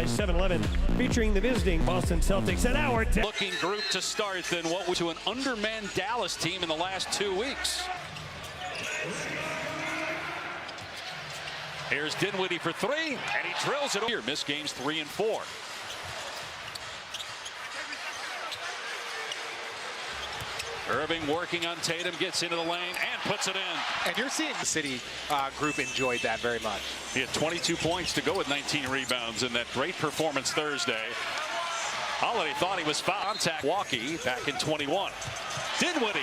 by 7-Eleven, featuring the visiting Boston Celtics at our looking group to start than what was to an undermanned Dallas team in the last 2 weeks. Here's Dinwiddie for three, and he drills it over. Missed games 3 and 4. Irving working on Tatum, gets into the lane and puts it in. And you're seeing the City group enjoyed that very much. He had 22 points to go with 19 rebounds in that great performance Thursday. Holiday thought he was fouled. Contact Walkie back in 21. Dinwiddie.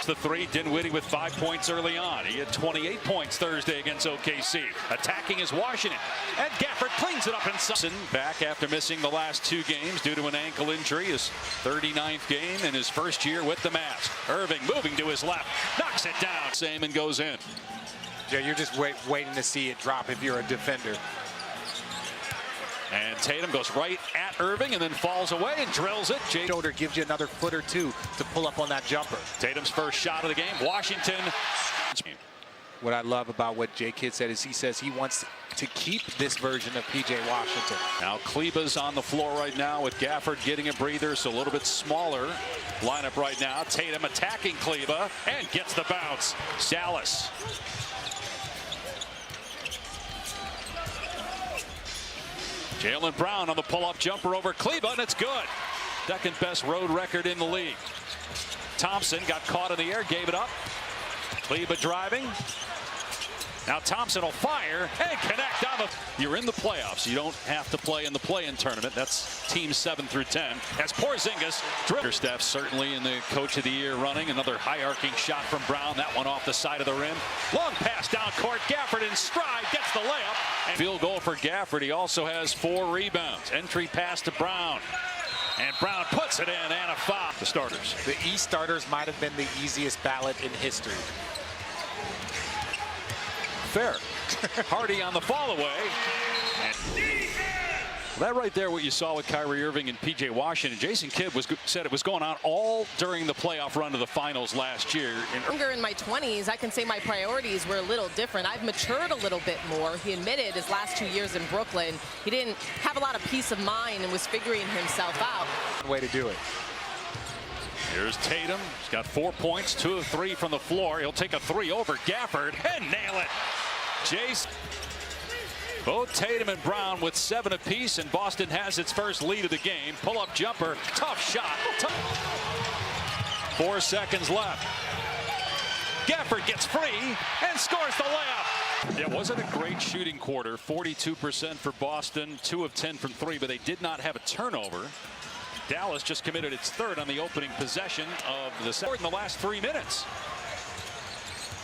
The three. Dinwiddie with 5 points early on. He had 28 points Thursday against OKC. Attacking is Washington. And Gafford cleans it up inside. Back after missing the last 2 games due to an ankle injury. His 39th game in his first year with the Mavs. Irving moving to his left. Knocks it down. Same and goes in. Yeah, you're just waiting to see it drop if you're a defender. And Tatum goes right at Irving and then falls away and drills it. Shoulder gives you another foot or two to pull up on that jumper. Tatum's first shot of the game. Washington. What I love about what Jay Kidd said is he says he wants to keep this version of P.J. Washington. Now Kleba's on the floor right now with Gafford getting a breather, so a little bit smaller lineup right now. Tatum attacking Kleba and gets the bounce. Dallas. Jaylen Brown on the pull-up jumper over Kleba, and it's good. Second best road record in the league. Thompson got caught in the air, gave it up. Kleba driving. Now Thompson will fire and connect on the. You're in the playoffs. You don't have to play in the play-in tournament. That's teams 7 through 10. As Porzingis dribbles. Steph certainly in the Coach of the Year running. Another high-arcing shot from Brown. That one off the side of the rim. Long pass down court. Gafford in stride gets the layup. And field goal for Gafford. He also has 4 rebounds. Entry pass to Brown. And Brown puts it in and a foul. The starters. The East starters might have been the easiest ballot in history. Fair. Hardy on the fall away. That right there, what you saw with Kyrie Irving and P.J. Washington. Jason Kidd said it was going on all during the playoff run to the finals last year. In my 20s, I can say my priorities were a little different. I've matured a little bit more. He admitted his last 2 years in Brooklyn, he didn't have a lot of peace of mind and was figuring himself out. Way to do it. Here's Tatum. He's got 4 points, 2 of 3 from the floor. He'll take a 3 over Gafford and nail it. Jayson. Both Tatum and Brown with 7 apiece, and Boston has its first lead of the game. Pull-up jumper, tough shot. 4 seconds left. Gafford gets free and scores the layup. It wasn't a great shooting quarter. 42% for Boston, 2 of 10 from 3, but they did not have a turnover. Dallas just committed its 3rd on the opening possession of the second in the last 3 minutes.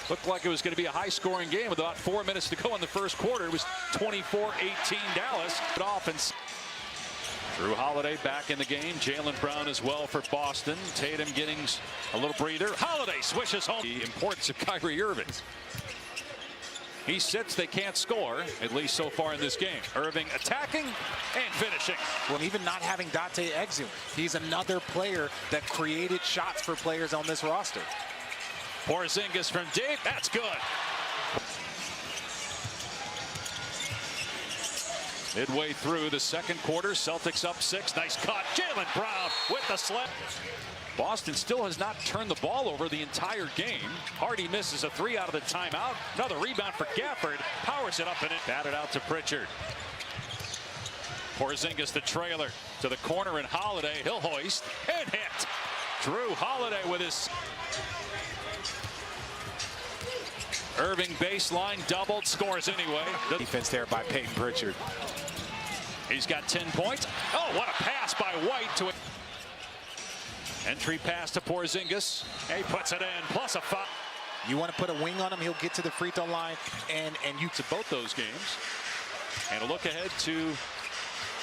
Looked like it was going to be a high-scoring game with about 4 minutes to go in the first quarter. It was 24-18 Dallas. Offense. Drew Holiday back in the game. Jaylen Brown as well for Boston. Tatum getting a little breather. Holiday swishes home. The importance of Kyrie Irving. He sits, they can't score, at least so far in this game. Irving attacking and finishing. Well, even not having Dante Exum, he's another player that created shots for players on this roster. Porzingis from deep, that's good. Midway through the second quarter, Celtics up 6. Nice cut. Jaylen Brown with the slip. Boston still has not turned the ball over the entire game. Hardy misses a 3 out of the timeout. Another rebound for Gafford. Powers it up and in. Batted out to Pritchard. Porzingis the trailer to the corner, and Holiday. He'll hoist and hit. Drew Holiday with his. Irving baseline doubled, scores anyway. Defense there by Peyton Pritchard. He's got 10 points. Oh, what a pass by White to it. Entry pass to Porzingis. He puts it in, plus a foul. You want to put a wing on him, he'll get to the free throw line, and you to both those games. And a look ahead to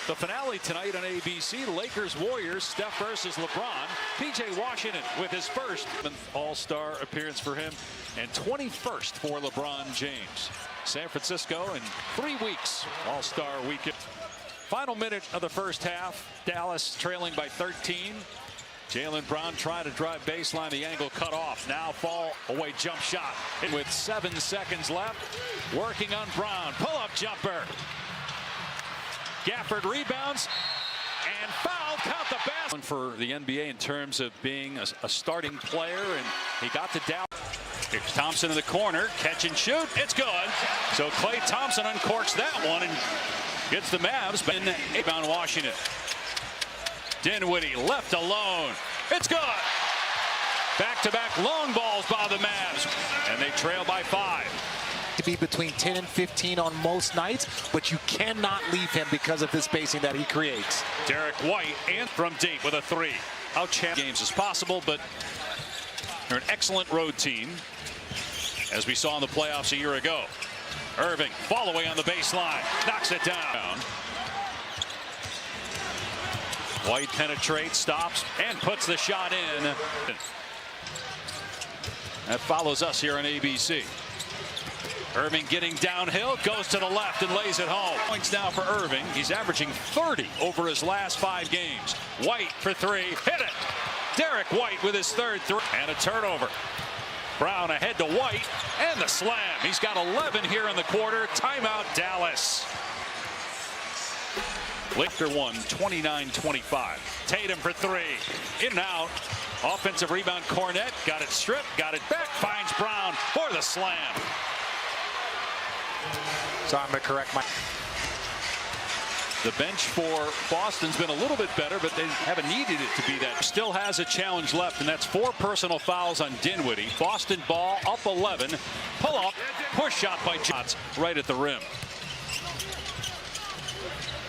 the finale tonight on ABC. The Lakers-Warriors, Steph versus LeBron. P.J. Washington with his first All-Star appearance for him, and 21st for LeBron James. San Francisco in 3 weeks, All-Star weekend. Final minute of the first half. Dallas trailing by 13. Jaylen Brown trying to drive baseline. The angle cut off. Now fall away jump shot. With 7 seconds left. Working on Brown. Pull-up jumper. Gafford rebounds and foul. Count the basket for the NBA in terms of being a starting player, and he got to Dallas. Here's Thompson in the corner, catch and shoot. It's good. So Klay Thompson uncorks that one and gets the Mavs in rebound Washington. Dinwiddie left alone. It's good. Back-to-back long balls by the Mavs, and they trail by 5. To be between 10 and 15 on most nights, but you cannot leave him because of the spacing that he creates. Derrick White and from deep with a 3. How games as possible, but they're an excellent road team, as we saw in the playoffs a year ago. Irving following on the baseline, knocks it down. White penetrates, stops, and puts the shot in. That follows us here on ABC. Irving getting downhill, goes to the left and lays it home. Points now for Irving. He's averaging 30 over his last 5 games. White for 3, hit it. Derrick White with his 3rd 3. And a turnover. Brown ahead to White, and the slam. He's got 11 here in the quarter. Timeout, Dallas. After 1, 29-25. Tatum for 3. In and out. Offensive rebound, Cornette. Got it stripped, got it back. Finds Brown for the slam. So I'm going to correct my... The bench for Boston's been a little bit better, but they haven't needed it to be that. Still has a challenge left, and that's 4 personal fouls on Dinwiddie. Boston ball up 11. Pull up, push shot by Jones right at the rim.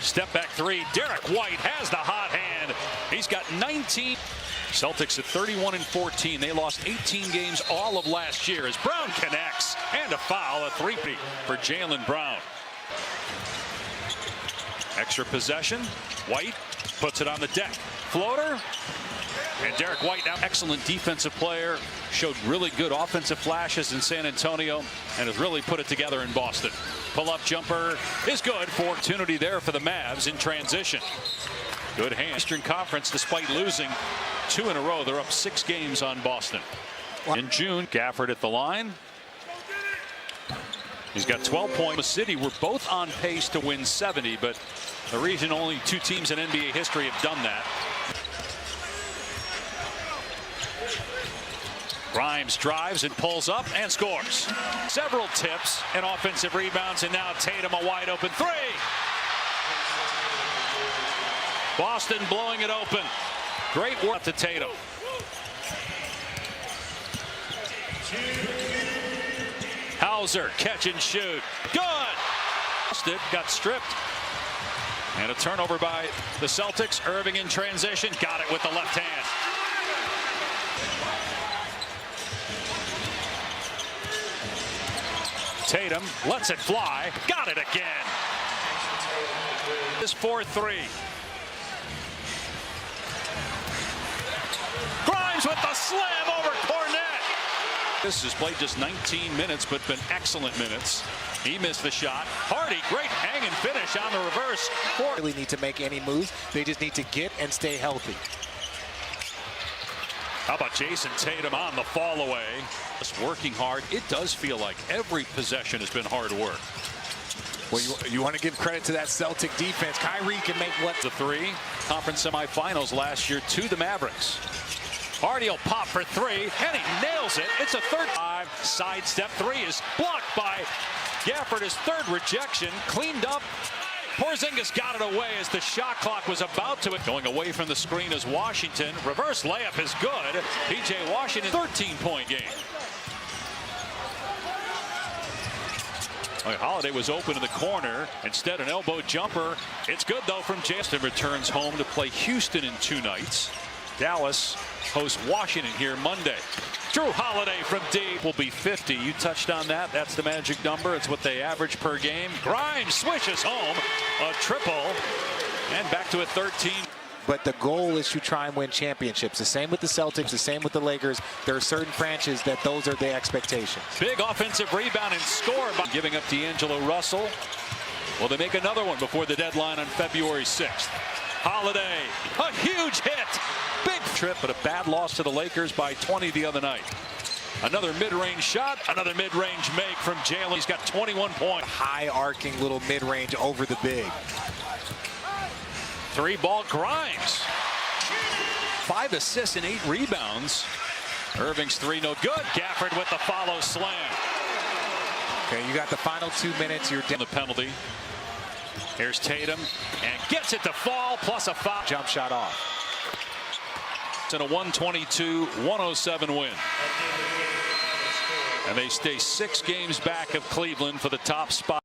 Step back 3. Derrick White has the hot hand. He's got 19. Celtics at 31-14. They lost 18 games all of last year as Brown connects, and a foul, a 3-peat for Jaylen Brown. Extra possession. White puts it on the deck. Floater. And Derrick White, now excellent defensive player, showed really good offensive flashes in San Antonio and has really put it together in Boston. Pull-up jumper is good for opportunity there for the Mavs in transition. Good hand. Eastern Conference, despite losing 2 in a row, they're up 6 games on Boston. In June, Gafford at the line. He's got 12 points. The City were both on pace to win 70, but the region, only 2 teams in NBA history have done that. Grimes drives and pulls up and scores. Several tips and offensive rebounds, and now Tatum a wide open 3. Boston blowing it open. Great work to Tatum. Hauser, catch and shoot. Good. Got stripped. And a turnover by the Celtics. Irving in transition. Got it with the left hand. Tatum lets it fly. Got it again. This 4-3. Grimes with the slam over Cornette. This has played just 19 minutes, but been excellent minutes. He missed the shot. Hardy, great hang and finish on the reverse. Really need to make any moves. They just need to get and stay healthy. How about Jayson Tatum on the fall away? Just working hard. It does feel like every possession has been hard work. Well, you want to give credit to that Celtic defense. Kyrie can make what? The 3 conference semifinals last year to the Mavericks. Hardy will pop for 3, and he nails it. It's a 3rd. Sidestep 3 is blocked by Gafford. His 3rd rejection, cleaned up. Porzingis got it away as the shot clock was about to. Going away from the screen is Washington. Reverse layup is good. P.J. Washington, 13-point game. Holiday was open in the corner. Instead, an elbow jumper. It's good, though, from Jayson. Returns home to play Houston in 2 nights. Dallas hosts Washington here Monday. Drew Holiday from deep will be 50. You touched on that. That's the magic number. It's what they average per game. Grimes swishes home a triple and back to a 13. But the goal is to try and win championships. The same with the Celtics, the same with the Lakers. There are certain franchises that those are the expectations. Big offensive rebound and score by giving up D'Angelo Russell. Will they make another one before the deadline on February 6th? Holiday, a huge hit. Big trip, but a bad loss to the Lakers by 20 the other night. Another mid-range shot, another mid-range make from Jaylen. He's got 21 points. High arcing little mid-range over the big. Three-ball Grimes. 5 assists and 8 rebounds. Irving's three no good. Gafford with the follow slam. Okay, you got the final 2 minutes. You're down. The penalty. Here's Tatum and gets it to fall plus a foul. Jump shot off. It's in a 122-107 win. And they stay 6 games back of Cleveland for the top spot.